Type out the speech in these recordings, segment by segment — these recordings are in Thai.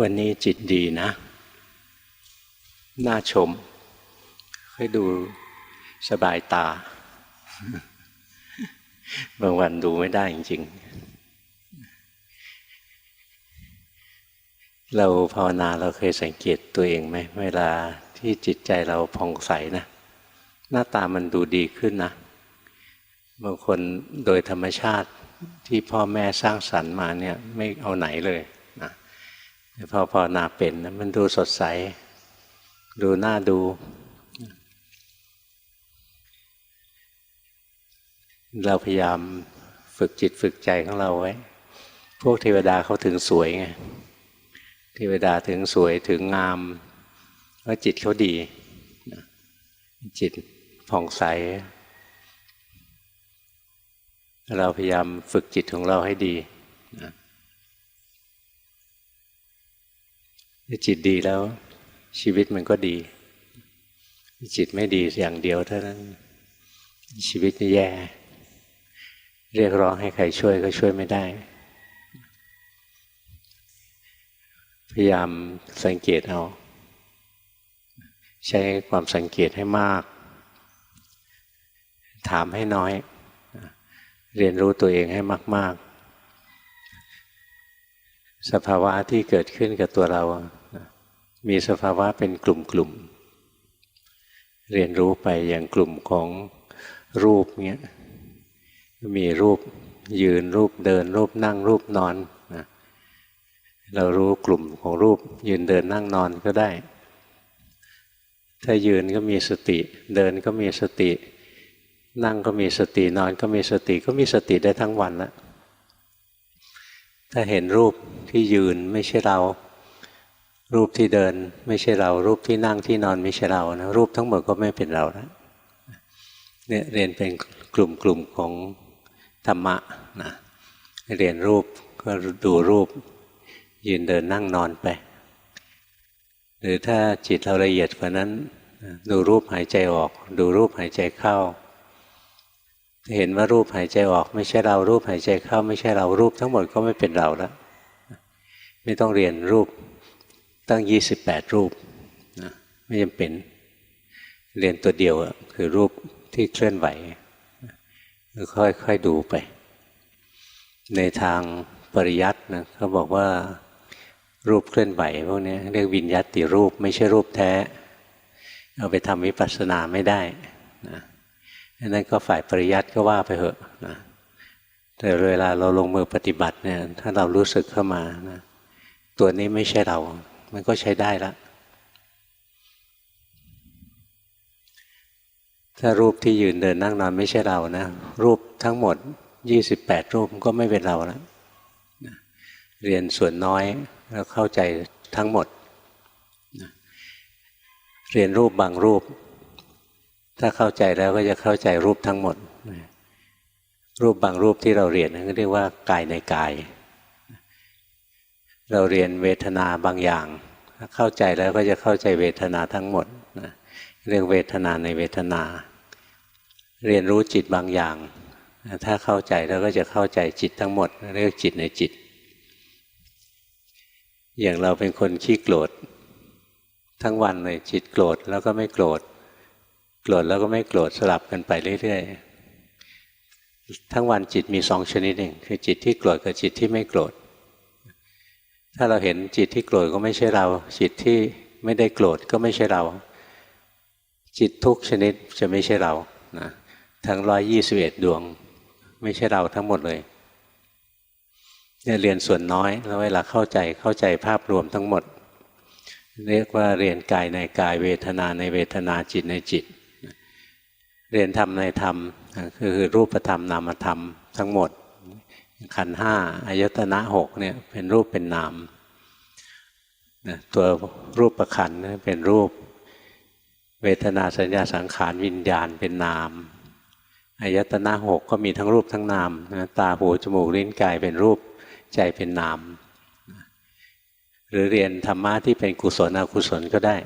วันนี้จิตดีนะน่าชมให้ดูสบายตาบางวันดูไม่ได้จริงๆเราภาวนาเราเคยสังเกตตัวเองไหมเวลาที่จิตใจเราผ่องใสนะหน้าตามันดูดีขึ้นนะบางคนโดยธรรมชาติที่พ่อแม่สร้างสรรค์มาเนี่ยไม่เอาไหนเลยนะพอภาวนาเป็นนะมันดูสดใสดูน่าดูเราพยายามฝึกจิตฝึกใจของเราไว้พวกเทวดาเขาถึงสวยไงเทวดาถึงสวยถึงงามเพราะจิตเขาดีจิตผ่องใสเราพยายามฝึกจิตของเราให้ดีถ้าจิตดีแล้วชีวิตมันก็ดีจิตไม่ดีอย่างเดียวเท่านั้นชีวิตแย่เรียกร้องให้ใครช่วยก็ช่วยไม่ได้พยายามสังเกตเอาใช้ความสังเกตให้มากถามให้น้อยเรียนรู้ตัวเองให้มากๆสภาวะที่เกิดขึ้นกับตัวเรามีสภาวะเป็นกลุ่มๆเรียนรู้ไปอย่างกลุ่มของรูปเงี้ยมีรูปยืนรูปเดินรูปนั่งรูปนอนเรารู้กลุ่มของรูปยืนเดินนั่งนอนก็ได้ถ้ายืนก็มีสติเดินก็มีสตินั่งก็มีสตินอนก็มีสติก็มีสติได้ทั้งวันแล้วถ้าเห็นรูปที่ยืนไม่ใช่เรารูปที่เดินไม่ใช่เรารูปที่นั่งที่นอนไม่ใช่เรานะรูปทั้งหมดก็ไม่เป็นเราแล้วเนี่ยเรียนเป็นกลุ่มของธรรมะนะเรียนรูปก็ดูรูปยืนเดินนั่งนอนไปหรือถ้าจิตเราละเอียดกว่านั้นดูรูปหายใจออกดูรูปหายใจเข้าเห็นว่ารูปหายใจออกไม่ใช่เรารูปหายใจเข้าไม่ใช่เรารูปทั้งหมดก็ไม่เป็นเราแล้วไม่ต้องเรียนรูปตั้ง28รูปนะไม่จำเป็นเรียนตัวเดียวคือรูปที่เคลื่อนไหวค่อยๆดูไปในทางปริยัตินะเขาบอกว่ารูปเคลื่อนไหวพวกนี้เรียกวิญญัตติรูปไม่ใช่รูปแท้เอาไปทำวิปัสสนาไม่ได้นะนั่นก็ฝ่ายปริยัติก็ว่าไปเถอะนะแต่เวลาเราลงมือปฏิบัติเนี่ยถ้าเรารู้สึกเข้ามานะตัวนี้ไม่ใช่เรามันก็ใช้ได้ละถ้ารูปที่ยืนเดินนั่งนอนไม่ใช่เรานะรูปทั้งหมด28รูปก็ไม่เป็นเราแล้วเรียนส่วนน้อยแล้วเข้าใจทั้งหมดเรียนรูปบางรูปถ้าเข้าใจแล้วก็จะเข้าใจรูปทั้งหมดรูปบางรูปที่เราเรียนก็เรียกว่ากายในกายเราเรียนเวทนาบางอย่างถ้าเข้าใจแล้วก็จะเข้าใจเวทนาทั้งหมดเรียกเวทนาในเวทนาเรียนรู้จิตบางอย่างถ้าเข้าใจแล้วก็จะเข้าใจจิตทั้งหมดเรียกจิตในจิตอย่างเราเป็นคนขี้โกรธทั้งวันเลยจิตโกรธแล้วก็ไม่โกรธโกรธแล้วก็ไม่โกรธสลับกันไปเรื่อยๆทั้งวันจิตมี2ชนิดเองคือจิตที่โกรธกับจิตที่ไม่โกรธถ้าเราเห็นจิตที่โกรธก็ไม่ใช่เราจิตที่ไม่ได้โกรธก็ไม่ใช่เราจิตทุกชนิดจะไม่ใช่เรานะทั้ง121ดวงไม่ใช่เราทั้งหมดเลยเนี่ยเรียนส่วนน้อยแล้วเวลาเข้าใจภาพรวมทั้งหมดเรียกว่าเรียนกายในกายเวทนาในเวทนาจิตในจิตเรียนธรรมในธรรมคือรูปธรรมนามธรรมทั้งหมดขันธ์5อายตนะ6เนี่ยเป็นรูปเป็นนามตัวรูปขันธ์เป็นรูปเวทนาสัญญาสังขารวิญญาณเป็นนามอายตนะ6ก็มีทั้งรูปทั้งนามตาหูจมูกลิ้นกายเป็นรูปใจเป็นนามหรือเรียนธรรมะที่เป็นกุศลอกุศลก็ได้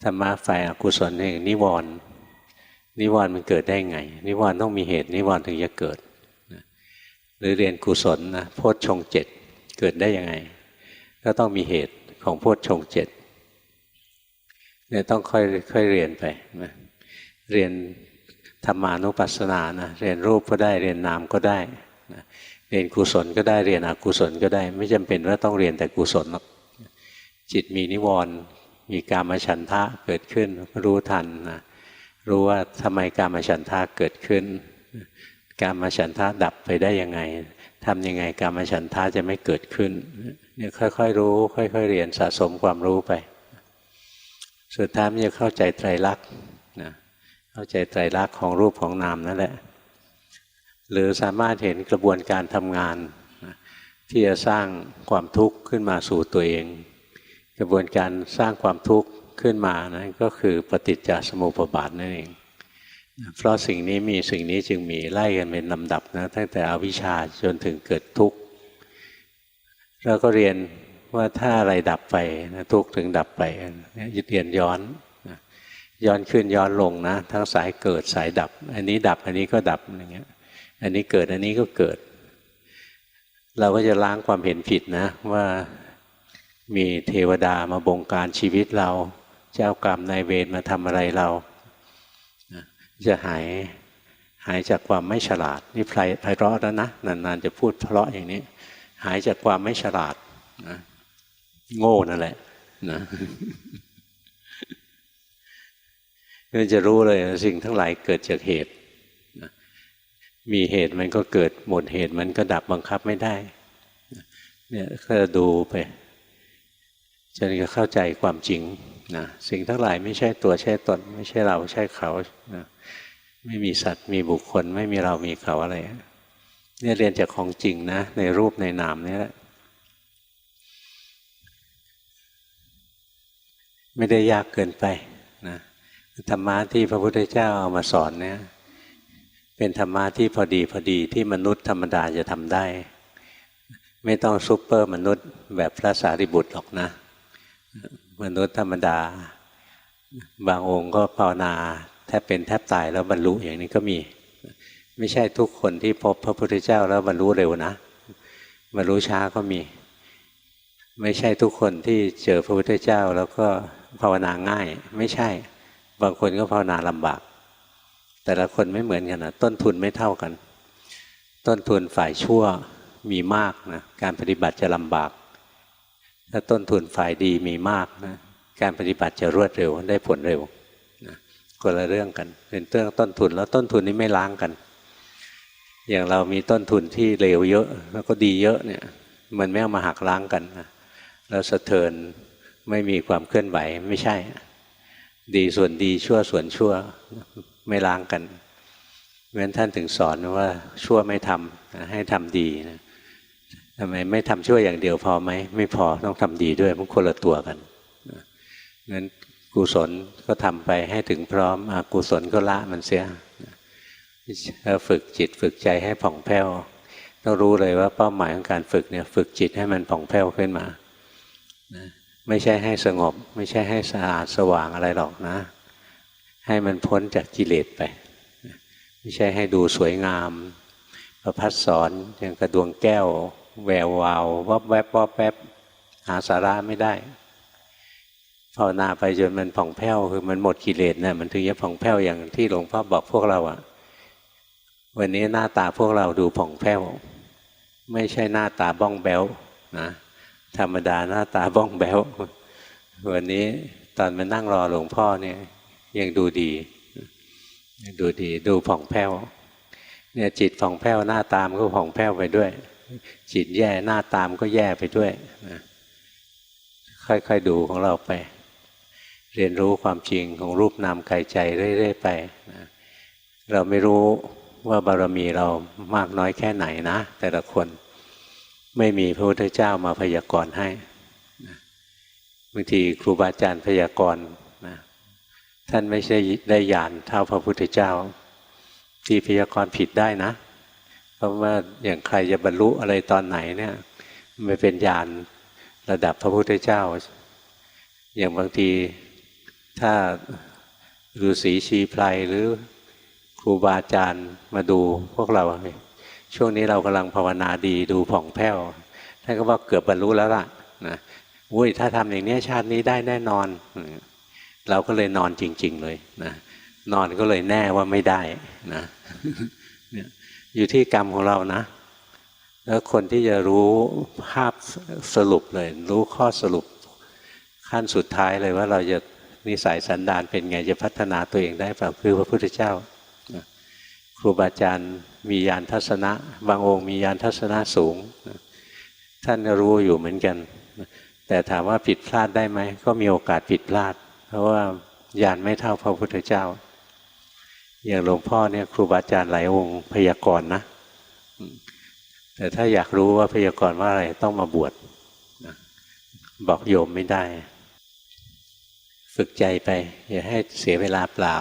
ธรรมะฝ่ายอกุศลอย่างนิวรณ์มันเกิดได้ไงนิวรณ์ต้องมีเหตุนิวรณ์ถึงจะเกิดหรือเรียนกุศลนะโพชฌงค์7เกิดได้ยังไง ก็ต้องมีเหตุของโพชฌงค์ 7เนี่ยต้องค่อยเรียนไปนะเรียนธรรมานุปัสสนานะเรียนรูปก็ได้เรียนนามก็ได้นะเรียนกุศลก็ได้เรียนอกุศลก็ได้ไม่จำเป็นว่าต้องเรียนแต่กุศลหรอกจิตมีนิวรณ์มีกามฉันทะเกิดขึ้นรู้ทันนะรู้ว่าทำไมกามฉันทะเกิดขึ้นกามฉันทะดับไปได้ยังไงทำยังไงกามฉันทะจะไม่เกิดขึ้นเนี่ยค่อยๆรู้ค่อยๆเรียนสะสมความรู้ไปสุดท้ายมันจะเข้าใจไตรลักษณ์นะเข้าใจไตรลักษณ์ของรูปของนามนั่นแหละหรือสามารถเห็นกระบวนการทำงานนะที่จะสร้างความทุกข์ขึ้นมาสู่ตัวเองกระบวนการสร้างความทุกข์ขึ้นมานะก็คือปฏิจจสมุปบาทนั่นเองเพราะสิ่งนี้มีสิ่งนี้จึงมีไล่กันเป็นลำดับนะตั้งแต่อวิชชาจนถึงเกิดทุกข์เราก็เรียนว่าถ้าอะไรดับไปนะทุกข์ถึงดับไปเรียนย้อนย้อนขึ้นย้อนลงนะทั้งสายเกิดสายดับอันนี้ดับอันนี้ก็ดับอย่างเงี้ยอันนี้เกิดอันนี้ก็เกิดเราก็จะล้างความเห็นผิดนะว่ามีเทวดามาบงการชีวิตเราเจ้ากรรมนายเวรมาทำอะไรเราจะหายจากความไม่ฉลาดนี่ไพเราะแล้วนะนานๆจะพูดเพราะอย่างนี้หายจากความไม่ฉลาดนะโง่นั่นแหละนะก็จะรู้เลยสิ่งทั้งหลายเกิดจากเหตุนะมีเหตุมันก็เกิดหมดเหตุมันก็ดับบังคับไม่ได้เนี่ยก็ดูไปจนจะเข้าใจความจริงนะสิ่งทั้งหลายไม่ใช่ตัวใช่ตนไม่ใช่เราใช่เขานะไม่มีสัตว์มีบุคคลไม่มีเรามีเขาอะไรเนี่ยเรียนจากของจริงนะในรูปในนามนี่แหละไม่ได้ยากเกินไปนะธรรมะที่พระพุทธเจ้าเอามาสอนเนี่ยเป็นธรรมะที่พอดีที่มนุษย์ธรรมดาจะทำได้ไม่ต้องซุปเปอร์มนุษย์แบบพระสารีบุตรหรอกนะมนุษย์ธรรมดาบางองค์ก็ภาวนาแทบเป็นแทบตายแล้วบรรลุอย่างนี้ก็มีไม่ใช่ทุกคนที่พบพระพุทธเจ้าแล้วบรรลุเร็วนะบรรลุช้าก็มีไม่ใช่ทุกคนที่เจอพระพุทธเจ้าแล้วก็ภาวนาง่ายไม่ใช่บางคนก็ภาวนาลำบากแต่ละคนไม่เหมือนกันนะต้นทุนไม่เท่ากันต้นทุนฝ่ายชั่วมีมากนะการปฏิบัติจะลำบากถ้าต้นทุนฝ่ายดีมีมากนะการปฏิบัติจะรวดเร็วได้ผลเร็วนะคนละเรื่องกันเป็นเรื่องต้นทุนแล้วต้นทุนนี้ไม่ล้างกันอย่างเรามีต้นทุนที่เลวเยอะแล้วก็ดีเยอะเนี่ยมันไม่เอามาหักล้างกันนะแล้วสะเทินไม่มีความเคลื่อนไหวไม่ใช่ดีส่วนดีชั่วส่วนชั่วไม่ล้างกันเพราะฉะนั้นท่านถึงสอนว่าชั่วไม่ทำให้ทำดีนะทำไมไม่ทำชั่วอย่างเดียวพอไหมไม่พอต้องทำดีด้วยมันคนละตัวกันงั้นกุศลก็ทำไปให้ถึงพร้อมอกุศลก็ละมันเสียฝึกจิตฝึกใจให้ผ่องแผ้วต้องรู้เลยว่าเป้าหมายของการฝึกเนี่ยฝึกจิตให้มันผ่องแผ้วขึ้นมาไม่ใช่ให้สงบไม่ใช่ให้สะอาดสว่างอะไรหรอกนะให้มันพ้นจากกิเลสไปไม่ใช่ให้ดูสวยงามประพัดสอนอย่างกระดวงแก้วแวววาววับแวบวับแวบหาสาระไม่ได้ภาวนาไปจนมันผ่องแผ้วคือมันหมดกิเลสนะมันถึงจะผ่องแผ้วอย่างที่หลวงพ่อบอกพวกเราอ่ะวันนี้หน้าตาพวกเราดูผ่องแผ้วไม่ใช่หน้าตาบ้องแบ้วนะธรรมดาหน้าตาบ้องแบ้ววันนี้ตอนมานั่งรอหลวงพ่อเนี่ยยังดูดีดูผ่องแผ้วเนี่ยจิตผ่องแผ้วหน้าตามก็ผ่องแผ้วไปด้วยจิตแย่หน้าตามก็แย่ไปด้วยนะค่อยๆดูของเราไปเรียนรู้ความจริงของรูปนามกายใจเรื่อยๆไปนะเราไม่รู้ว่าบารมีเรามากน้อยแค่ไหนนะแต่ละคนไม่มีพระพุทธเจ้ามาพยากรณ์ให้นะบางทีครูบาอาจารย์พยากรณ์นะท่านไม่ใช่ได้ญาณเท่าพระพุทธเจ้าที่พยากรณ์ผิดได้นะเพราะว่าอย่างใครจะบรรลุอะไรตอนไหนเนี่ยไม่เป็นญาณระดับพระพุทธเจ้าอย่างบางทีถ้าฤาษีชีไพรหรือครูบาอาจารย์มาดูพวกเราช่วงนี้เรากำลังภาวนาดีดูผ่องแผ้วท่านก็ว่าเกือบบรรลุแล้วล่ะ นะอุ้ยถ้าทำอย่างนี้ชาตินี้ได้แน่นอนเราก็เลยนอนจริงๆเลยนะนอนก็เลยแน่ว่าไม่ได้นะอยู่ที่กรรมของเรานะแล้วคนที่จะรู้ภาพสรุปเลยรู้ข้อสรุปขั้นสุดท้ายเลยว่าเราจะนิสัยสันดานเป็นไงจะพัฒนาตัวเองได้เปล่าคือพระพุทธเจ้าครูบาอาจารย์มีญาณทัศนะบางองค์มีญาณทัศนะสูงท่านรู้อยู่เหมือนกันแต่ถามว่าผิดพลาดได้ไหมก็มีโอกาสผิดพลาดเพราะว่าญาณไม่เท่าพระพุทธเจ้าอย่างหลวงพ่อเนี่ยครูบาอาจารย์หลายองค์พยากรณ์นะแต่ถ้าอยากรู้ว่าพยากรณ์ว่าอะไรต้องมาบวชบอกโยมไม่ได้ฝึกใจไปอย่าให้เสียเวลาเปล่า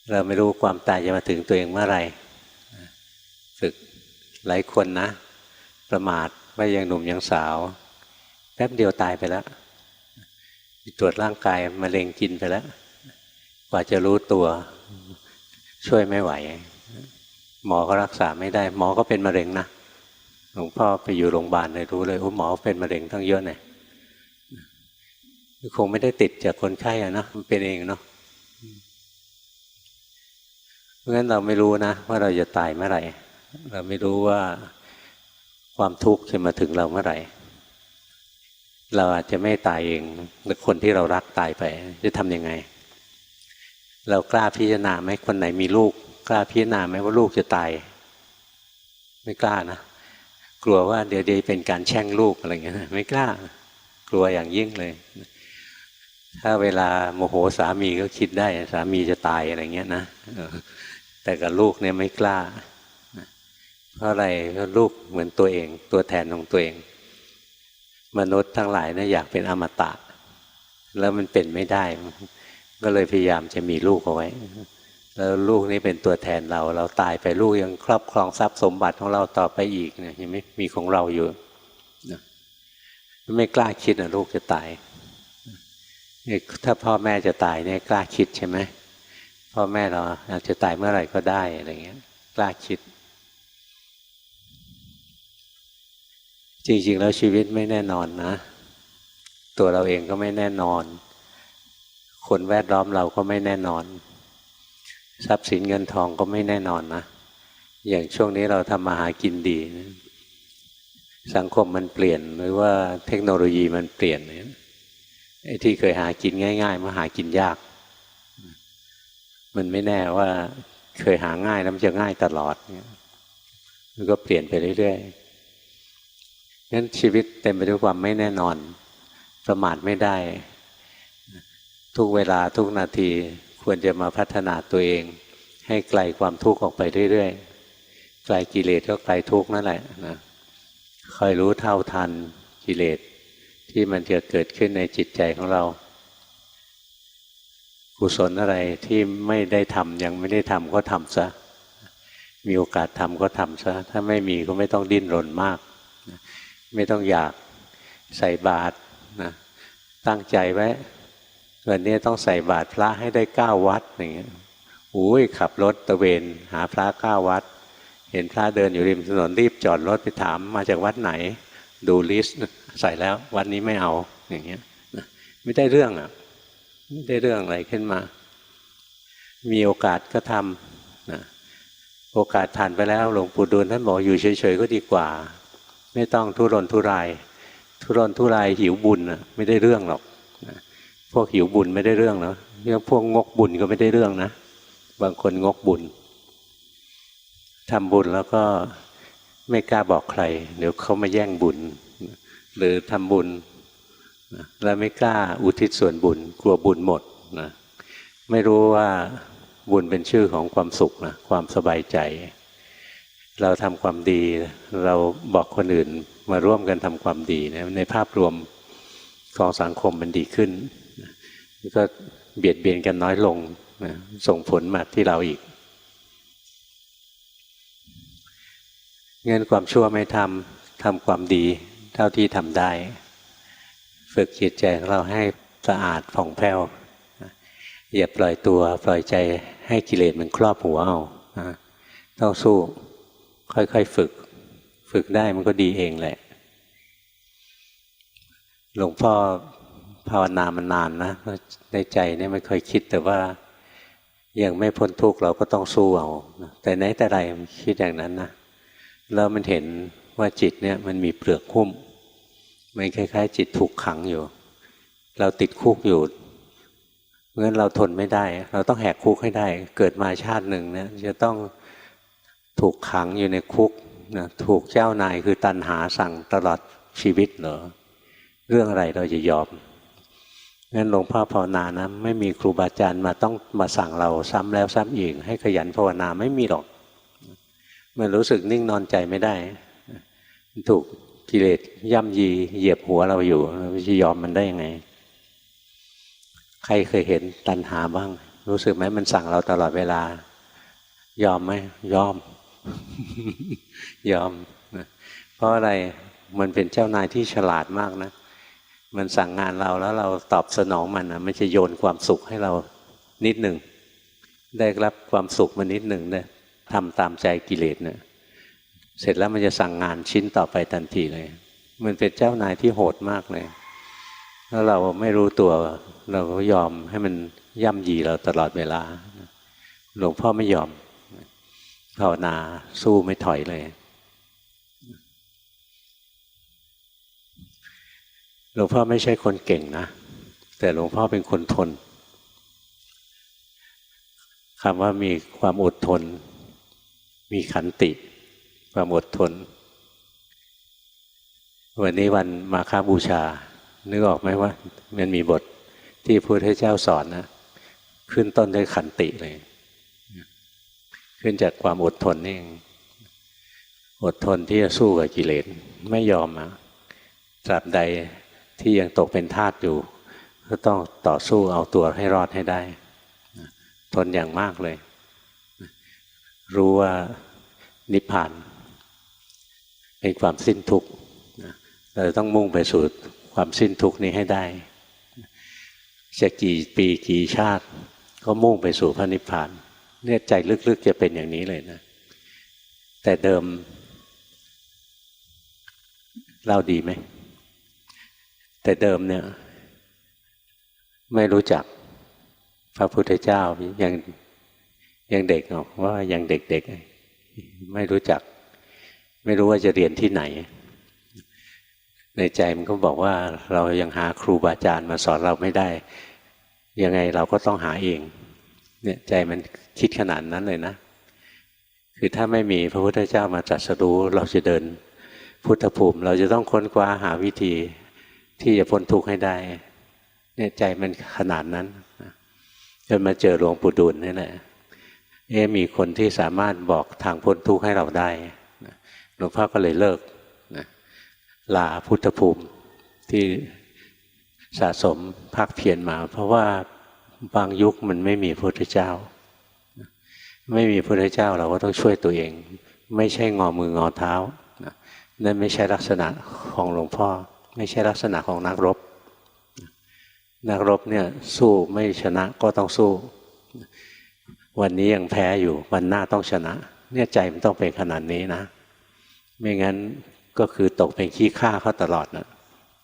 เราไม่รู้ความตายจะมาถึงตัวเองเมื่อไหร่ฝึกหลายคนนะประมาทว่ายังหนุ่มยังสาวแป๊บเดียวตายไปแล้วตรวจร่างกายมะเร็งกินไปแล้วกว่าจะรู้ตัวช่วยไม่ไหวหมอก็รักษาไม่ได้หมอก็เป็นมะเร็งนะหลวงพ่อไปอยู่โรงพยาบาลเลยรู้เลยโอ้หมอเป็นมะเร็งทั้งเยอะเนี่ยคงไม่ได้ติดจากคนไข้อะนะมันเป็นเองเนาะเพราะฉะนั้นเราไม่รู้นะว่าเราจะตายเมื่อไหร่เราไม่รู้ว่าความทุกข์จะมาถึงเราเมื่อไหร่เราอาจจะไม่ตายเองหรือคนที่เรารักตายไปจะทำยังไงเรากล้าพิจารณาไหมคนไหนมีลูกกล้าพิจารณาไหมว่าลูกจะตายไม่กล้านะกลัวว่าเดี๋ยวเป็นการแช่งลูกอะไรเงี้ยไม่กล้ากลัวอย่างยิ่งเลยถ้าเวลาโมโหสามีก็คิดได้สามีจะตายอะไรเงี้ยนะแต่กับลูกเนี่ยไม่กล้าเพราะอะไรเพราะลูกเหมือนตัวเองตัวแทนของตัวเองมนุษย์ทั้งหลายเนี่ยอยากเป็นอมตะแล้วมันเป็นไม่ได้ก็เลยพยายามจะมีลูกเอาไว้แล้วลูกนี้เป็นตัวแทนเราตายไปลูกยังครอบครองทรัพย์สมบัติของเราต่อไปอีกเนี่ยยังไม่มีของเราอยู่ไม่กล้าคิดนะลูกจะตายถ้าพ่อแม่จะตายเนี่ยกล้าคิดใช่ไหมพ่อแม่เราอาจจะตายเมื่อไหร่ก็ได้อะไรเงี้ยกล้าคิดจริงๆแล้วชีวิตไม่แน่นอนนะตัวเราเองก็ไม่แน่นอนคนแวดล้อมเราก็ไม่แน่นอนทรัพย์สินเงินทองก็ไม่แน่นอนนะอย่างช่วงนี้เราทำมาหากินดีสังคมมันเปลี่ยนหรือว่าเทคโนโลยีมันเปลี่ยนไอ้ที่เคยหากินง่ายๆมาหากินยากมันไม่แน่ว่าเคยหาง่ายแล้วมันจะง่ายตลอดมันก็เปลี่ยนไปเรื่อยๆงั้นชีวิตเต็มไปด้วยความไม่แน่นอนประมาทไม่ได้ทุกเวลาทุกนาทีควรจะมาพัฒนาตัวเองให้ไกลความทุกข์ออกไปเรื่อยๆไกลกิเลสก็ไกลทุกข์นั่นแหละนะคอยรู้เท่าทันกิเลสที่มันจะเกิดขึ้นในจิตใจของเรากุศลอะไรที่ไม่ได้ทำยังไม่ได้ทำก็ทำซะมีโอกาสทำก็ทำซะถ้าไม่มีก็ไม่ต้องดิ้นรนมากไม่ต้องอยากใส่บาตรนะตั้งใจไว้วันนี้ต้องใส่บาตรพระให้ได้9 วัดอย่างเงี้ยอุ้ยขับรถตะเวนหาพระ9 วัดเห็นพระเดินอยู่ริมถนนรีบจอดรถไปถามมาจากวัดไหนดูลิสต์ใส่แล้ววัดนี้ไม่เอาอย่างเงี้ยไม่ได้เรื่องอ่ะไม่ได้เรื่องอะไรขึ้นมามีโอกาสก็ทำนะโอกาสผ่านไปแล้วหลวงปู่ดูลท่านบอกอยู่เฉยๆก็ดีกว่าไม่ต้องทุรนทุรายหิวบุญนะไม่ได้เรื่องหรอกนะพวกหิวบุญไม่ได้เรื่องเนาะเรื่องพวกงกบุญก็ไม่ได้เรื่องนะบางคนงกบุญทำบุญแล้วก็ไม่กล้าบอกใครเดี๋ยวเขามาแย่งบุญหรือทำบุญแล้วไม่กล้าอุทิศส่วนบุญกลัวบุญหมดนะไม่รู้ว่าบุญเป็นชื่อของความสุขนะความสบายใจเราทำความดีเราบอกคนอื่นมาร่วมกันทำความดีนะในภาพรวมของสังคมมันดีขึ้นก็เบียดเบียนกันน้อยลงนะส่งผลมาที่เราอีกงั้นความชั่วไม่ทำความดีเท่าที่ทำได้ฝึกจิตใจของเราให้สะอาดผ่องแผ้วอย่าปล่อยตัวปล่อยใจให้กิเลสมันครอบหัวเอาต้องสู้ค่อยๆฝึกได้มันก็ดีเองแหละ หลวงพ่อภาวนามันนานนะในใจเนี่ยไม่เคยคิดแต่ว่ายังไม่พ้นทุกข์เราก็ต้องสู้เอาแต่ไหนแต่ไรมันคิดอย่างนั้นนะแล้วมันเห็นว่าจิตเนี่ยมันมีเปลือกหุ้มมันคล้ายๆจิตถูกขังอยู่เราติดคุกอยู่เพราะฉะนั้นเราทนไม่ได้เราต้องแหกคุกให้ได้เกิดมาชาติหนึ่งเนี่ยจะต้องถูกขังอยู่ในคุกนะถูกเจ้านายคือตัณหาสั่งตลอดชีวิตเหรอเรื่องอะไรเราจะยอมงั้นหลวงพ่อภาวนานะไม่มีครูบาอาจารย์มาต้องมาสั่งเราซ้ำแล้วซ้ำอีกให้ขยันภาวนาไม่มีหรอกมันรู้สึกนิ่งนอนใจไม่ได้ถูกกิเลสย่ำยีเหยียบหัวเราอยู่เราจะยอมมันได้ยังไงใครเคยเห็นตัณหาบ้างรู้สึกไหมมันสั่งเราตลอดเวลายอมไหมยอม ยอมเพราะอะไรมันเป็นเจ้านายที่ฉลาดมากนะมันสั่งงานเราแล้วเราตอบสนองมันนะมันจะโยนความสุขให้เรานิดหนึ่งได้รับความสุขมานิดหนึ่งเนี่ยทำตามใจกิเลสเนี่ยเสร็จแล้วมันจะสั่งงานชิ้นต่อไปทันทีเลยมันเป็นเจ้านายที่โหดมากเลยแล้วเราไม่รู้ตัวเราก็ยอมให้มันย่ำยีเราตลอดเวลาหลวงพ่อไม่ยอมภาวนาสู้ไม่ถอยเลยหลวงพ่อไม่ใช่คนเก่งนะแต่หลวงพ่อเป็นคนทนคำว่ามีความอดทนมีขันติความอดทนวันนี้วันมาฆบูชานึกออกไหมว่ามันมีบทที่พระพุทธเจ้าสอนนะขึ้นต้นด้วยขันติเลยขึ้นจากความอดทนนี่เองอดทนที่จะสู้กับกิเลสไม่ยอมตราบใดที่ยังตกเป็นทาสอยู่ก็ต้องต่อสู้เอาตัวให้รอดให้ได้ทนอย่างมากเลยรู้ว่านิพพานเป็นความสิ้นทุกข์เราต้องมุ่งไปสู่ความสิ้นทุกข์นี้ให้ได้จะกี่ปีกี่ชาติก็มุ่งไปสู่พระนิพพานเนี่ยใจลึกๆจะเป็นอย่างนี้เลยนะแต่เดิมเล่าดีไหมแต่เดิมเนี่ยไม่รู้จักพระพุทธเจ้ายังเด็กเนาะว่ายังเด็กๆไม่รู้จักไม่รู้ว่าจะเรียนที่ไหนในใจมันก็บอกว่าเรายังหาครูบาอาจารย์มาสอนเราไม่ได้ยังไงเราก็ต้องหาเองเนี่ยใจมันคิดขนาดนั้นเลยนะคือถ้าไม่มีพระพุทธเจ้ามาตรัสรู้เราจะเดินพุทธภูมิเราจะต้องค้นคว้าหาวิธีที่จะพ้นทุกข์ให้ได้เนี่ยใจมันขนาดนั้นจนมาเจอหลวงปู่ดูลนี่แหละมีคนที่สามารถบอกทางพ้นทุกข์ให้เราได้หลวงพ่อก็เลยเลิกลาพุทธภูมิที่สะสมภาคเพียรมาเพราะว่าบางยุคมันไม่มีพระพุทธเจ้าไม่มีพระพุทธเจ้าเราก็ต้องช่วยตัวเองไม่ใช่งอมืองอเท้านั่นไม่ใช่ลักษณะของหลวงพ่อไม่ใช่ลักษณะของนักรบนักรบเนี่ยสู้ไม่ชนะก็ต้องสู้วันนี้ยังแพ้อยู่วันหน้าต้องชนะเนี่ยใจมันต้องเป็นขนาดนี้นะไม่งั้นก็คือตกเป็นขี้ข้าเขาตลอดนะ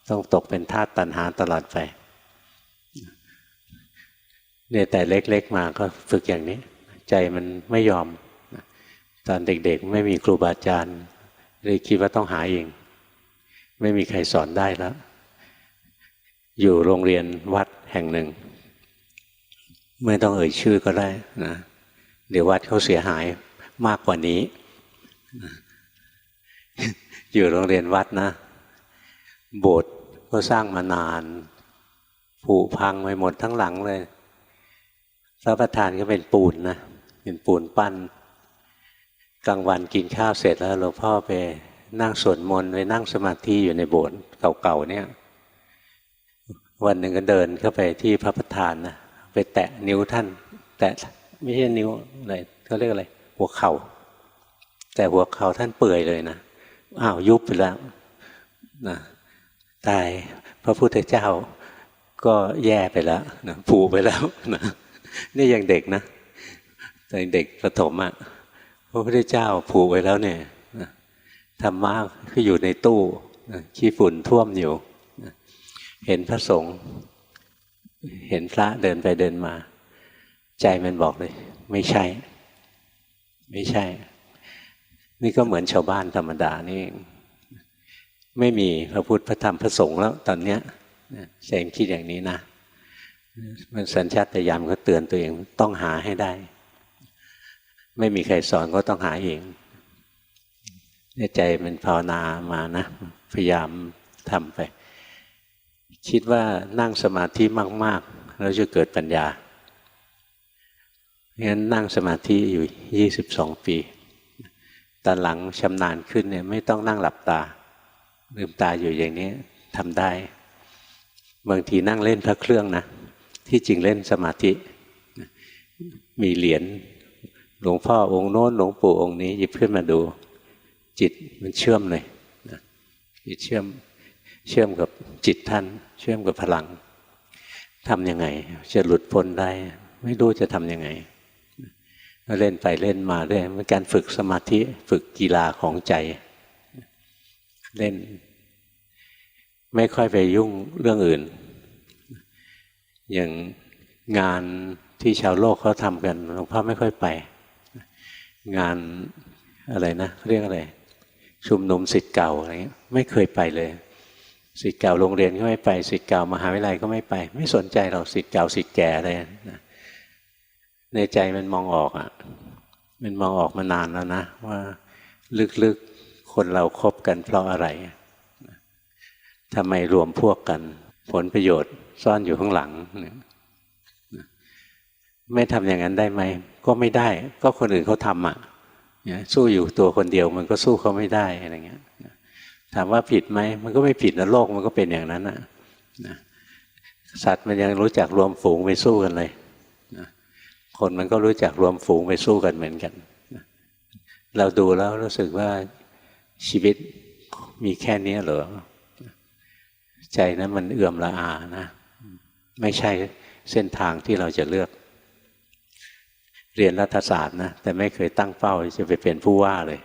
ต้องตกเป็นทาสตัณหาตลอดไปเนี่ยแต่เล็กๆมาก็ฝึกอย่างนี้ใจมันไม่ยอมตอนเด็กๆไม่มีครูบาอาจารย์เลยคิดว่าต้องหาเองไม่มีใครสอนได้แล้วอยู่โรงเรียนวัดแห่งหนึ่งไม่ต้องเอ่ยชื่อก็ได้นะเดี๋ยววัดเขาเสียหายมากกว่านี้อยู่โรงเรียนวัดนะโบสถ์ก็สร้างมานานผุพังไปหมดทั้งหลังเลยพระประธานก็เป็นปูนนะเป็นปูนปั้นกลางวันกินข้าวเสร็จแล้วหลวงพ่อไปนั่งสวดมนต์ไปนั่งสมาธิอยู่ในโบสถ์เก่าๆเนี่ยวันหนึ่งก็เดินเข้าไปที่พระประธานนะไปแตะนิ้วท่านแตะไม่ใช่นิ้วอะไรเขาเรียกอะไรหัวเข่าแต่หัวเข่าท่านเปื่อยเลยนะอ้าวยุบไปแล้วนะตายพระพุทธเจ้าก็แย่ไปแล้วนะผุไปแล้วนะนี่ยังเด็กนะแต่เด็กประถมอ่ะพระพุทธเจ้าผุไปแล้วเนี่ยธรรมะคืออยู่ในตู้ขี้ฝุ่นท่วมอยู่ เห็นพระสงฆ์เห็นพระเดินไปเดินมาใจมันบอกเลยไม่ใช่ไม่ใช่นี่ก็เหมือนชาวบ้านธรรมดานี่ไม่มีพระพุทธพระธรรมพระสงฆ์แล้วตอนเนี้ยใจมันคิดอย่างนี้นะมันสัญชาตญาณก็เตือนตัวเองต้องหาให้ได้ไม่มีใครสอนก็ต้องหาเองเนี่ยใจมันภาวนามานะพยายามทำไปคิดว่านั่งสมาธิมากๆแล้วจะเกิดปัญญางั้นนั่งสมาธิอยู่22 ปีตอนหลังชำนาญขึ้นเนี่ยไม่ต้องนั่งหลับตาลืมตาอยู่อย่างนี้ทำได้บางทีนั่งเล่นพระเครื่องนะที่จริงเล่นสมาธิมีเหรียญหลวงพ่อองค์โน้นหลวงปู่องค์นี้หยิบขึ้นมาดูจิตมันเชื่อมเลยจิตเชื่อมกับจิตท่านเชื่อมกับพลังทำยังไงจะหลุดพ้นได้ไม่รู้จะทำยังไงเล่นไปเล่นมาด้วยเป็นการฝึกสมาธิฝึกกีฬาของใจเล่นไม่ค่อยไปยุ่งเรื่องอื่นอย่างงานที่ชาวโลกเขาทำกันหลวงพ่อไม่ค่อยไปงานอะไรนะเรียกอะไรชุมนุมศิษย์เก่าอะไรเงี้ยไม่เคยไปเลยศิษย์เก่าโรงเรียนก็ไม่ไปศิษย์เก่ามหาวิทยาลัยก็ไม่ไปไม่สนใจเราศิษย์เก่าศิษย์แก่อะไรนะในใจมันมองออกอ่ะมันมองออกมานานแล้วนะว่าลึกๆคนเราคบกันเพราะอะไรทำไมรวมพวกกันผลประโยชน์ซ่อนอยู่ข้างหลังไม่ทำอย่างนั้นได้ไหมก็ไม่ได้ก็คนอื่นเขาทำอ่ะสู้อยู่ตัวคนเดียวมันก็สู้เขาไม่ได้อะไรเงี้ยถามว่าผิดไหมมันก็ไม่ผิดนะโลกมันก็เป็นอย่างนั้นนะสัตว์มันยังรู้จักรวมฝูงไปสู้กันเลยคนมันก็รู้จักรวมฝูงไปสู้กันเหมือนกันเราดูแล้วรู้สึกว่าชีวิตมีแค่นี้เหรอใจนั้นมันเอื่อมละอานะไม่ใช่เส้นทางที่เราจะเลือกเรียนรัฐศาสตร์นะแต่ไม่เคยตั้งเป้าจะไปเป็นผู้ว่าเลย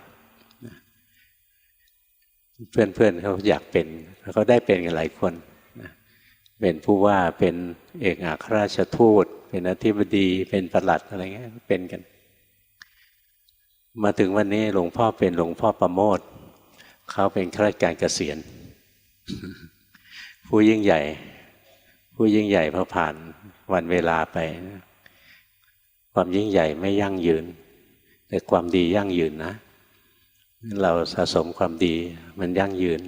เพื่อนๆเขาอยากเป็นเขาได้เป็นกันหลายคนเป็นผู้ว่าเป็นเอกอัครราชทูตเป็นอธิบดีเป็นปลัดอะไรเงี้ยเป็นกันมาถึงวันนี้หลวงพ่อเป็นหลวงพ่อประโมทเขาเป็นข้าราชการเกษียณผู้ยิ่งใหญ่พอผ่านวันเวลาไปความยิ่งใหญ่ไม่ยั่งยืนแต่ความดียั่งยืนนะเราสะสมความดีมันยั่งยืน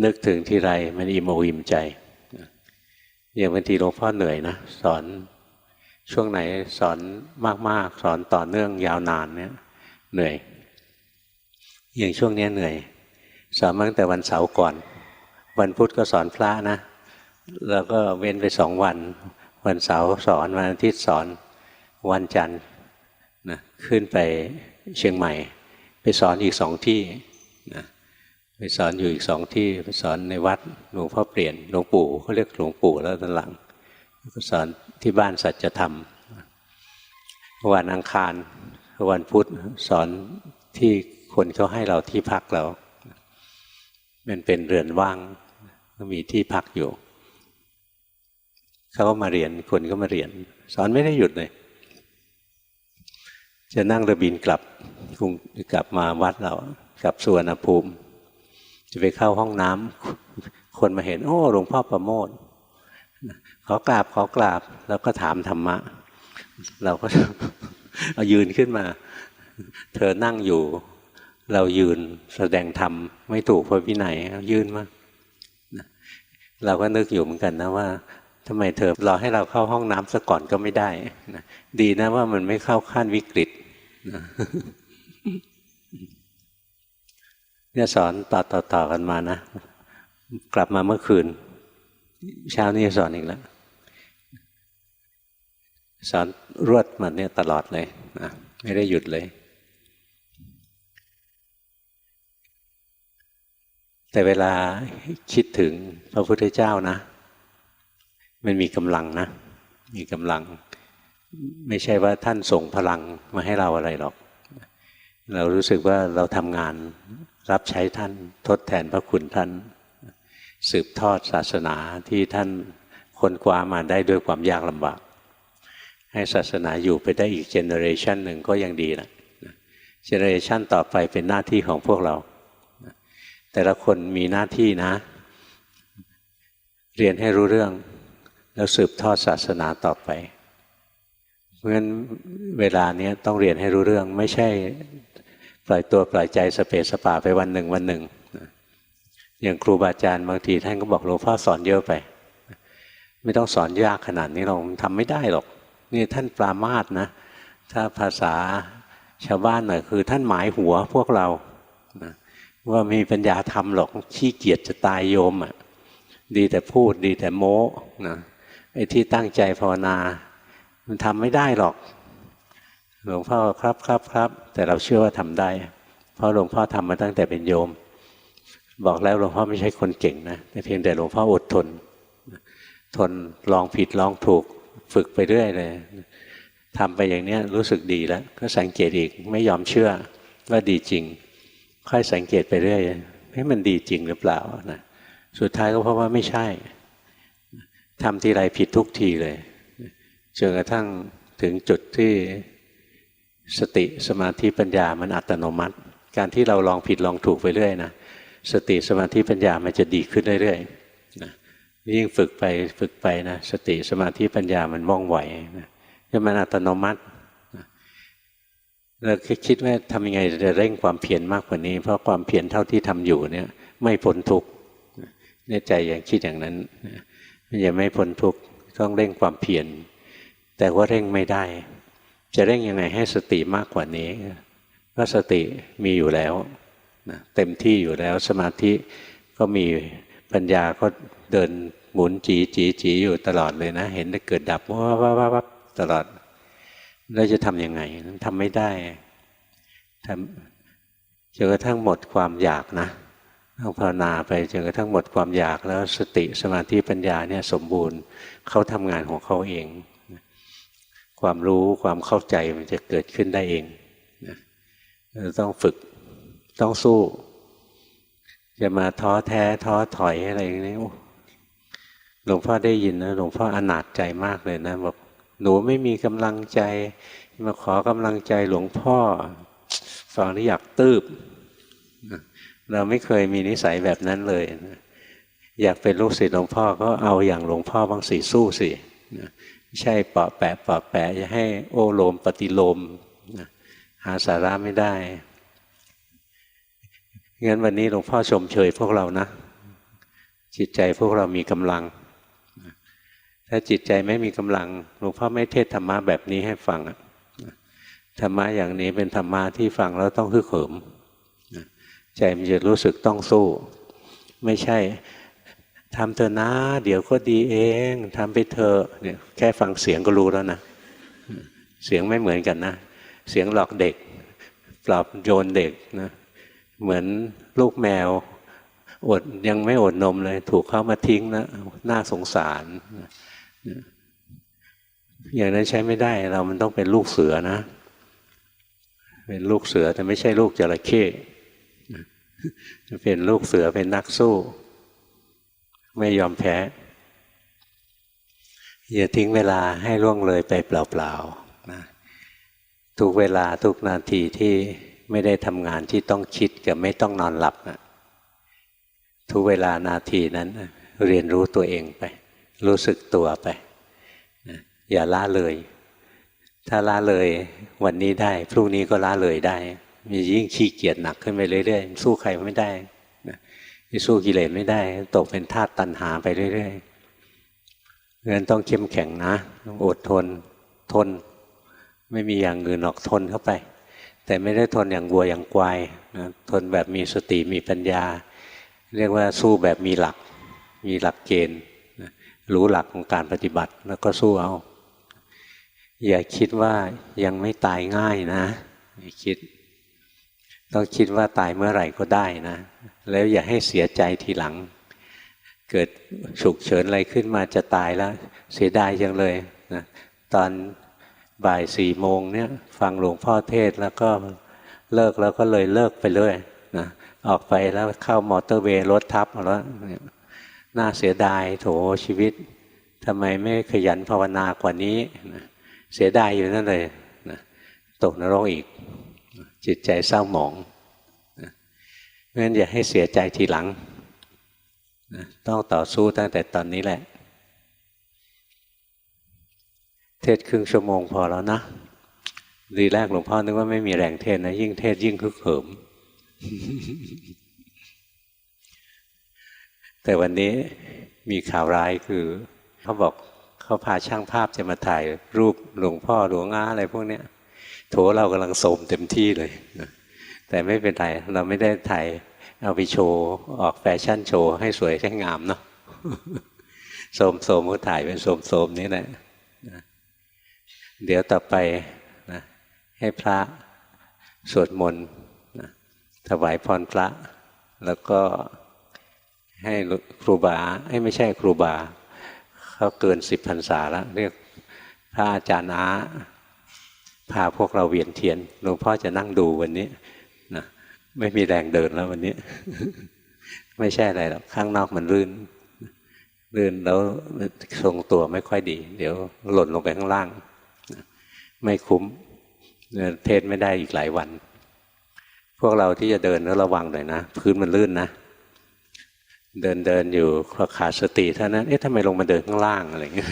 นึกถึงทีไรมันอิ่มอกอิ่มใจอย่างบางทีหลวงพ่อเหนื่อยนะสอนช่วงไหนสอนมากๆสอนต่อเนื่องยาวนานเนี่ยเหนื่อยอย่างช่วงนี้เหนื่อยสอนมาตั้งแต่วันเสาร์ก่อนวันพุธก็สอนพระนะแล้วก็เว้นไป2 วันวันเสาร์สอนวันอาทิตย์สอนวันจันทร์นะขึ้นไปเชียงใหม่ไปสอนอีก2 ที่นะไปสอนอยู่อีก2 ที่ไปสอนในวัดหลวงพ่อเปลี่ยนหลวงปู่เขาเรียกหลวงปู่แล้วตอนหลังก็สอนที่บ้านสัจธรรมวันอังคารวันพุธสอนที่คนเขาให้เราที่พักเรามันเป็นเรือนว่างก็มีที่พักอยู่เขาก็มาเรียนคนก็มาเรียนสอนไม่ได้หยุดเลยจะนั่งเรือบินกลับมาวัดเรากลับสุวรรณภูมิจะไปเข้าห้องน้ำคนมาเห็นโอ้หลวงพ่อประโมทขอกราบแล้วก็ถามธรรมะเราก็ เอายืนขึ้นมาเธอนั่งอยู่เรายืนแสดงธรรมไม่ถูกพระวินัยยืนมาเราก็นึกอยู่เหมือนกันนะว่าทำไมเธอรอให้เราเข้าห้องน้ำซะก่อนก็ไม่ได้นะดีนะว่ามันไม่เข้าขั้นวิกฤตนะเนี่ยสอนต่อกันมานะกลับมาเมื่อคืนเช้านี้สอนอีกแล้วสอนรวดมันเนี่ยตลอดเลยนะไม่ได้หยุดเลยแต่เวลาคิดถึงพระพุทธเจ้านะมันมีกำลังนะมีกำลังไม่ใช่ว่าท่านส่งพลังมาให้เราอะไรหรอกเรารู้สึกว่าเราทำงานรับใช้ท่านทดแทนพระคุณท่าน สืบทอดศาสนาที่ท่านค้นคว้ามาได้ด้วยความยากลำบากให้ศาสนาอยู่ไปได้อีกเจเนอเรชันหนึ่งก็ยังดีนะเจเนอเรชันต่อไปเป็นหน้าที่ของพวกเราแต่ละคนมีหน้าที่นะเรียนให้รู้เรื่องแล้วสืบทอดศาสนาต่อไปเพราะฉะนั้นเวลานี้ต้องเรียนให้รู้เรื่องไม่ใช่ปล่อยตัวปล่อยใจสเปสสปะไปวันหนึ่งอย่างครูบาอาจารย์บางทีท่านก็บอกหลวงพ่อสอนเยอะไปไม่ต้องสอนยากขนาดนี้เราทำไม่ได้หรอกนี่ท่านปรามาสนะถ้าภาษาชาวบ้านหน่อยคือท่านหมายหัวพวกเรานะว่ามีปัญญาทำหรอกขี้เกียจจะตายโยมอ่ะดีแต่พูดดีแต่โม้นะไอ้ที่ตั้งใจภาวนามันทำไม่ได้หรอกหลวงพ่อครับแต่เราเชื่อว่าทำได้เพราะหลวงพ่อทำมาตั้งแต่เป็นโยมบอกแล้วหลวงพ่อไม่ใช่คนเก่งนะแต่เพียงแต่หลวงพ่ออดทนลองผิดลองถูกฝึกไปเรื่อยเลยทำไปอย่างนี้รู้สึกดีแล้วก็สังเกตอีกไม่ยอมเชื่อว่าดีจริงค่อยสังเกตไปเรื่อยให้มันดีจริงหรือเปล่านะสุดท้ายก็เพราะว่าไม่ใช่ทำทีไรผิดทุกทีเลยจนกระทั่งถึงจุดที่สติสมาธิปัญญามันอัตโนมัติการที่เราลองผิดลองถูกไปเรื่อยนะสติสมาธิปัญญามันจะดีขึ้นเรื่อยๆนะยิ่งฝึกไปนะสติสมาธิปัญญามันว่องไวนะมันอัตโนมัตินะเราคิดว่าทำยังไงจะเร่งความเพียรมากกว่านี้เพราะความเพียรเท่าที่ทำอยู่เนี่ยไม่พ้นทุกข์ในใจอย่างคิดอย่างนั้นมันยังไม่พ้นทุกข์ต้องเร่งความเพียรแต่ว่าเร่งไม่ได้จะเร่งยังไงให้สติมากกว่านี้ก็สติมีอยู่แล้วนะเต็มที่อยู่แล้วสมาธิก็มีปัญญาก็เดินหมุนจีอยู่ตลอดเลยนะเห็นได้เกิดดับวับตลอดแล้วจะทำยังไงทำไม่ได้ทำจนกระทั่งหมดความอยากนะต้องภาวนาไปจนกระทั่งหมดความอยากแล้วสติสมาธิปัญญาเนี่ยสมบูรณ์เขาทำงานของเขาเองความรู้ความเข้าใจมันจะเกิดขึ้นได้เองต้องฝึกต้องสู้จะมาท้อแท้ท้อถอยอะไรอย่างนี้หลวงพ่อได้ยินนะหลวงพ่ออนาถใจมากเลยนะบอกหนูไม่มีกำลังใจมาขอกำลังใจหลวงพ่อฟังแล้วอยากตืบเราไม่เคยมีนิสัยแบบนั้นเลยอยากเป็นลูกศิษย์หลวงพ่อก็เอาอย่างหลวงพ่อบ้างสิสู้สิไม่ใช่เปาะแปะจะให้โอโลมปฏิโลมหาสาระไม่ได้งั้นวันนี้หลวงพ่อชมเชยพวกเรานะจิตใจพวกเรามีกำลังถ้าจิตใจไม่มีกำลังหลวงพ่อไม่เทศธรรมะแบบนี้ให้ฟังธรรมะอย่างนี้เป็นธรรมะที่ฟังแล้วต้องฮึกเหิมใจมันจะรู้สึกต้องสู้ไม่ใช่ทำเถอะนะเดี๋ยวก็ดีเองทำไปเถอะเนี่ยแค่ฟังเสียงก็รู้แล้วนะเสียงไม่เหมือนกันนะเสียงหลอกเด็กปลอบโยนเด็กนะเหมือนลูกแมวยังไม่อดนมเลยถูกเขามาทิ้งนะน่าสงสารอย่างนั้นใช้ไม่ได้เรามันต้องเป็นลูกเสือนะเป็นลูกเสือแต่ไม่ใช่ลูกจระเข้เป็นลูกเสือเป็นนักสู้ไม่ยอมแพ้อย่าทิ้งเวลาให้ล่วงเลยไปเปล่าๆนะทุกเวลาทุกนาทีที่ไม่ได้ทำงานที่ต้องคิดกับไม่ต้องนอนหลับนะทุกเวลานาทีนั้นเรียนรู้ตัวเองไปรู้สึกตัวไปนะอย่าละเลยถ้าละเลยวันนี้ได้พรุ่งนี้ก็ละเลยได้มียิ่งขี้เกียจหนักขึ้นไปเรื่อยๆสู้ใครไม่ได้นะสู้กิเลสไม่ได้ตกเป็นทาสตัณหาไปเรื่อยๆงั้นต้องเข้มแข็งนะต้องอดทนไม่มีอย่างอื่นหรอกทนเข้าไปแต่ไม่ได้ทนอย่างวัวอย่างควายนะทนแบบมีสติมีปัญญาเรียกว่าสู้แบบมีหลักเกณฑ์รู้หลักของการปฏิบัติแล้วก็สู้เอาอย่าคิดว่ายังไม่ตายง่ายนะอย่าคิดต้องคิดว่าตายเมื่อไหร่ก็ได้นะแล้วอย่าให้เสียใจทีหลังเกิดฉุกเฉินอะไรขึ้นมาจะตายแล้วเสียดายจังเลยนะตอนบ่าย4 โมงเนี่ยฟังหลวงพ่อเทศแล้วก็เลิกแล้วก็เลยเลิกไปเลยนะออกไปแล้วเข้ามอเตอร์เวย์รถทับแล้ว น่าเสียดายโถชีวิตทำไมไม่ขยันภาวนากว่านี้นะเสียดายอยู่นั่นเลยนะตกนรกอีกจิตใจเศร้าหมองนะเพราะฉะนั้นอย่าให้เสียใจทีหลังนะต้องต่อสู้ตั้งแต่ตอนนี้แหละเทศครึ่งชั่วโมงพอแล้วนะทีแรกหลวงพ่อนึกว่าไม่มีแรงเทศนะยิ่งเทศยิ่งฮึกเหิม แต่วันนี้มีข่าวร้ายคือเขาบอกเขาพาช่างภาพจะมาถ่ายรูปหลวงพ่อหลวงอาอะไรพวกเนี้ยโถเรากำลังโสมเต็มที่เลยแต่ไม่เป็นไรเราไม่ได้ถ่ายเอาไปโชว์ออกแฟชั่นโชว์ให้สวยให้งามเนาะโสมก็ถ่ายเป็นโสมนี้แหละเดี๋ยวต่อไปนะให้พระสวดมนต์นะถวายพรพระแล้วก็ให้ครูบาไม่ใช่ครูบาเขาเกิน10 พรรษาแล้วเรียกพระอาจารย์อาพาพวกเราเวียนเทียนหลวงพ่อจะนั่งดูวันนี้นะไม่มีแรงเดินแล้ววันนี้ ไม่ใช่อะไรหรอกข้างนอกมันลื่นแล้วทรงตัวไม่ค่อยดีเดี๋ยวหล่นลงไปข้างล่างไม่คุ้มเทศไม่ได้อีกหลายวันพวกเราที่จะเดินแล้วระวังหน่อยนะพื้นมันลื่นนะเดินอยู่ขาดสติเท่านั้นทำไมลงมาเดินข้างล่างอะไรอย่างเงี้ย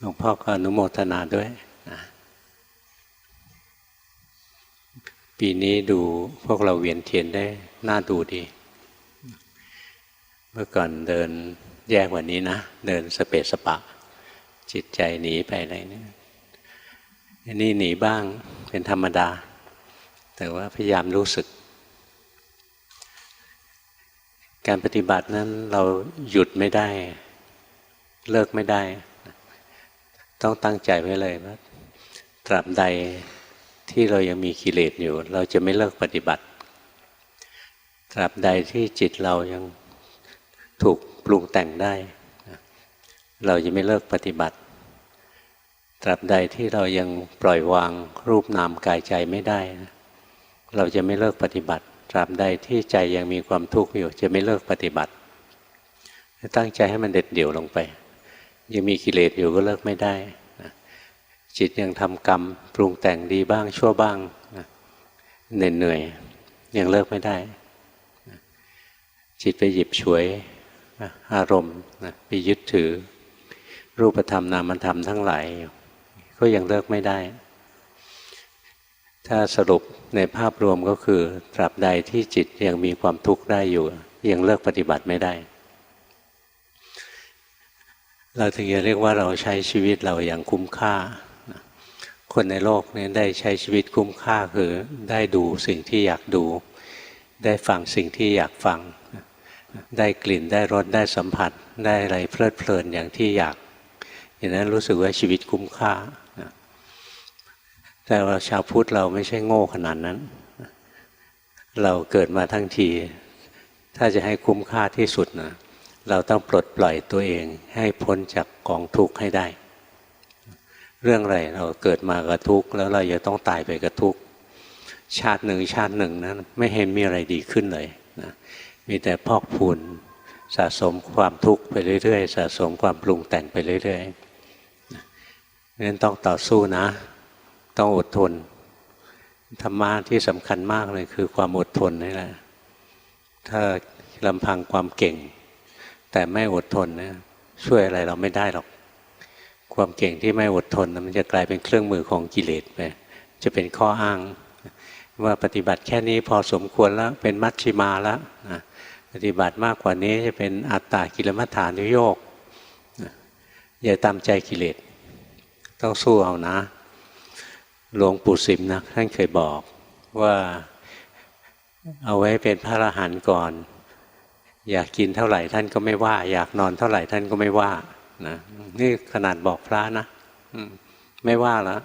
หลวงพ่อก็อนุโมทนาด้วยนะปีนี้ดูพวกเราเวียนเทียนได้น่าดูดีเมื่อก่อนเดินแย่กว่านี้นะเดินสเปะสปะจิตใจหนีไปอะไรเนี่ยนี่หนีบ้างเป็นธรรมดาแต่ว่าพยายามรู้สึกการปฏิบัตินั้นเราหยุดไม่ได้เลิกไม่ได้ต้องตั้งใจไว้เลยว่าตราบใดที่เรายังมีกิเลสอยู่เราจะไม่เลิกปฏิบัติตราบใดที่จิตเรายังถูกปรุงแต่งได้เราจะไม่เลิกปฏิบัติตราบใดที่เรายังปล่อยวางรูปนามกายใจไม่ได้เราจะไม่เลิกปฏิบัติตราบใดที่ใจยังมีความทุกข์อยู่จะไม่เลิกปฏิบัติตั้งใจให้มันเด็ดเดี่ยวลงไปยังมีกิเลสอยู่ก็เลิกไม่ได้จิตยังทำกรรมปรุงแต่งดีบ้างชั่วบ้างเหนื่อยยังเลิกไม่ได้จิตไปหยิบฉวยอารมณ์ไปยึดถือรูปธรรมนามธรรมทั้งหลายก็ยังเลิกไม่ได้ถ้าสรุปในภาพรวมก็คือตราบใดที่จิตยังมีความทุกข์ได้อยู่ยังเลิกปฏิบัติไม่ได้เราถึงจะเรียกว่าเราใช้ชีวิตเราอย่างคุ้มค่าคนในโลกนี้ได้ใช้ชีวิตคุ้มค่าคือได้ดูสิ่งที่อยากดูได้ฟังสิ่งที่อยากฟังได้กลิ่นได้รสได้สัมผัสได้อะไรเพลิดเพลินอย่างที่อยากอย่างนั้นรู้สึกว่าชีวิตคุ้มค่าแต่ว่าชาวพุทธเราไม่ใช่โง่ขนาดนั้นเราเกิดมาทั้งทีถ้าจะให้คุ้มค่าที่สุดนะเราต้องปลดปล่อยตัวเองให้พ้นจากกองทุกข์ให้ได้เรื่องอะไรเราเกิดมากับทุกข์แล้วเราจะต้องตายไปกับทุกข์ชาติหนึ่งนั้นไม่เห็นมีอะไรดีขึ้นเลยนะมีแต่พอกพูนสะสมความทุกข์ไปเรื่อยๆสะสมความปรุงแต่งไปเรื่อยๆนั้นต้องต่อสู้นะต้องอดทนธรรมะที่สำคัญมากเลยคือความอดทนนี่แหละถ้าลำพังความเก่งแต่ไม่อดทนนะช่วยอะไรเราไม่ได้หรอกความเก่งที่ไม่อดทนมันจะกลายเป็นเครื่องมือของกิเลสไปจะเป็นข้ออ้างว่าปฏิบัติแค่นี้พอสมควรแล้วเป็นมัชฌิมาแล้วปฏิบัติมากกว่านี้จะเป็นอัตตากิลมัฏฐานุโยคอย่าตามใจกิเลสต้องสู้เอานะหลวงปู่สิมนะท่านเคยบอกว่าเอาไว้เป็นพระอรหันต์ก่อนอยากกินเท่าไหร่ท่านก็ไม่ว่าอยากนอนเท่าไหร่ท่านก็ไม่ว่านะนี่ขนาดบอกพระนะไม่ว่าแล้ว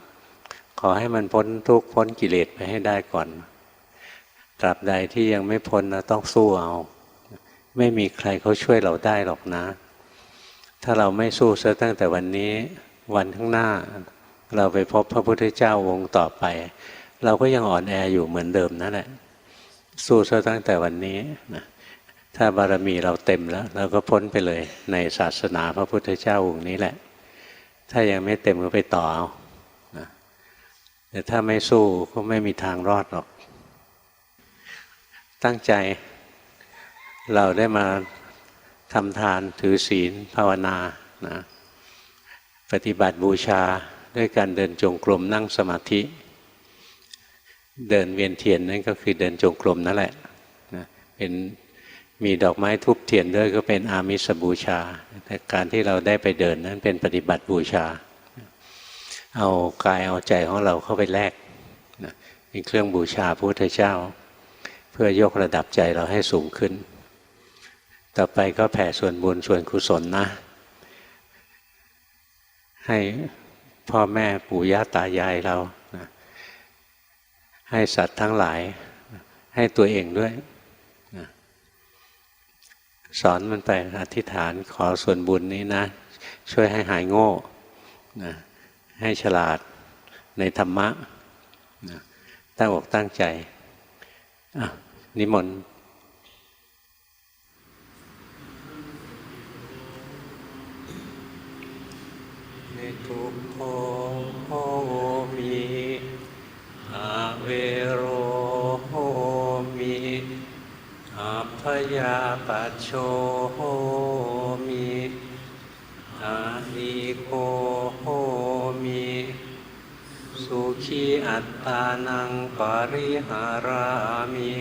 ขอให้มันพ้นทุกข์พ้นกิเลสไปให้ได้ก่อนตราบใดที่ยังไม่พ้นเราต้องสู้เอาไม่มีใครเขาช่วยเราได้หรอกนะ ถ้าเราไม่สู้ซะตั้งแต่วันนี้วันข้างหน้าเราไปพบพระพุทธเจ้าองค์ต่อไปเราก็ยังอ่อนแออยู่เหมือนเดิมนั่นแหละสู้ซะตั้งแต่วันนี้นะถ้าบารมีเราเต็มแล้วเราก็พ้นไปเลยในศาสนาพระพุทธเจ้าองค์นี้แหละถ้ายังไม่เต็มก็ไปต่อเอานะแต่ถ้าไม่สู้ก็ไม่มีทางรอดหรอกตั้งใจเราได้มาทำทานถือศีลภาวนานะปฏิบัติบูชาด้วยการเดินจงกรมนั่งสมาธิเดินเวียนเทียนนั่นก็คือเดินจงกรมนั่นแหละนะเป็นมีดอกไม้ทูปเทียนด้วยก็เป็นอามิสบูชาแต่การที่เราได้ไปเดินนั้นเป็นปฏิบัติบูชาเอากายเอาใจของเราเข้าไปแลกนะเป็นเครื่องบูชาพระพุทธเจ้าเพื่อยกระดับใจเราให้สูงขึ้นต่อไปก็แผ่ส่วนบุญส่วนกุศลนะให้พ่อแม่ปู่ย่าตายายเรานะให้สัตว์ทั้งหลายให้ตัวเองด้วยนะสอนมันไปอธิษฐานขอส่วนบุญนี้นะช่วยให้หายโง่นะให้ฉลาดในธรรมะนะตั้งอกตั้งใจนิมนต์ทุกโขมิอเวโรมิอัพยาปัชโชมิอานิโกมิสุขีอัตตานังปริหารามิ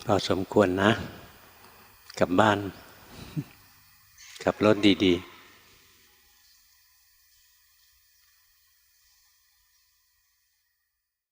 พอสมควรนะกลับบ้านขับรถดีๆ